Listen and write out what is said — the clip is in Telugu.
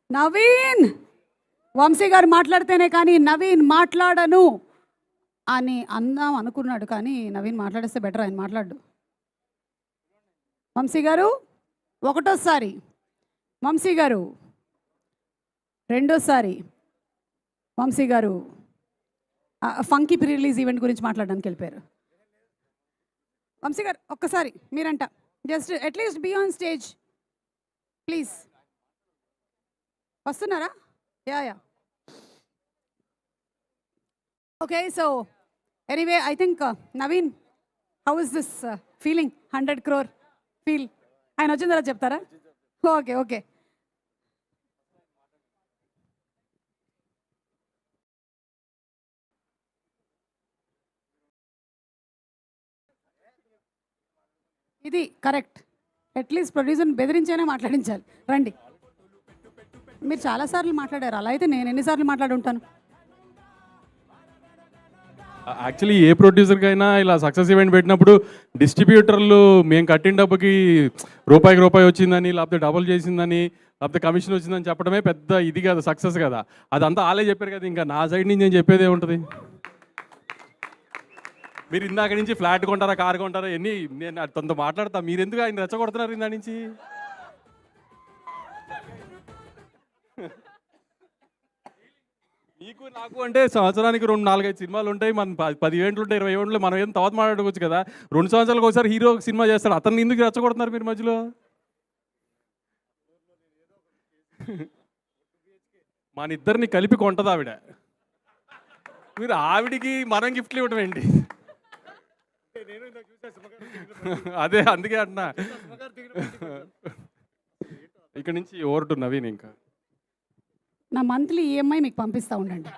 నవీన్, వంశీ గారు మాట్లాడితేనే కానీ నవీన్ మాట్లాడను అని అందాం అనుకున్నాడు, కానీ నవీన్ మాట్లాడిస్తే బెటర్, ఆయన మాట్లాడు. వంశీ గారు ఒకటోసారి, వంశీ గారు రెండోసారి, వంశీ గారు ఫంకీ ప్రీ రిలీజ్ ఈవెంట్ గురించి మాట్లాడడానికి వెళ్ళిపోయారు. వంశీ గారు ఒక్కసారి మీరంట, just at least be on stage please. వస్తున్నారా? Yeah okay. So anyway, I think Naveen, how is this feeling? 100 crore feel ఆయన వచ్చిన తర్వాత చెప్తారా? Okay okay. ఇది కరెక్ట్. అట్లీస్ట్ ప్రొడ్యూసర్ని బెదిరించైనా మాట్లాడించాలి. రండి. మీరు చాలాసార్లు మాట్లాడారు, అలా అయితే నేను ఎన్నిసార్లు మాట్లాడుంటాను? యాక్చువల్లీ ఏ ప్రొడ్యూసర్కైనా ఇలా సక్సెస్ ఈవెంట్ పెట్టినప్పుడు డిస్ట్రిబ్యూటర్లు మేము కట్టిన డబ్బుకి రూపాయికి రూపాయి వచ్చిందని, లేకపోతే డబుల్ చేసిందని, లేకపోతే కమిషన్ వచ్చిందని చెప్పడమే పెద్ద ఇది కదా, సక్సెస్ కదా. అదంతా వాళ్ళే చెప్పారు కదా, ఇంకా నా సైడ్ నుంచి నేను చెప్పేది ఏముంటుంది? మీరు ఇందాక నుంచి ఫ్లాట్ కొంటారా, కార్ కొంటారా, ఎన్ని నేను తనతో మాట్లాడతా, మీరు ఎందుకు ఆయన రెచ్చగొడుతున్నారు ఇందా నుంచి? మీకు నాకు అంటే సంవత్సరానికి 2-4-5 సినిమాలు ఉంటాయి, మన 10 ఈవెంట్లు ఉంటాయి, 20 ఈవెంట్లు, మనం ఏం తర్వాత మాట్లాడుకోవచ్చు కదా. 2 సంవత్సరాలకు ఒకసారి హీరో సినిమా చేస్తాడు, అతన్ని ఎందుకు రెచ్చగొడుతున్నారు మీరు మధ్యలో? మన ఇద్దరిని కలిపి కొంటది ఆవిడ, మీరు ఆవిడికి మనం గిఫ్ట్లు ఇవ్వడం ఏంటి? అదే అందుకే అంటున్నా. ఇక్కడ నుంచి ఓవర్ టు నవీన్. ఇంకా నా మంత్లీ ఈఎంఐ మీకు పంపిస్తూ ఉండండి.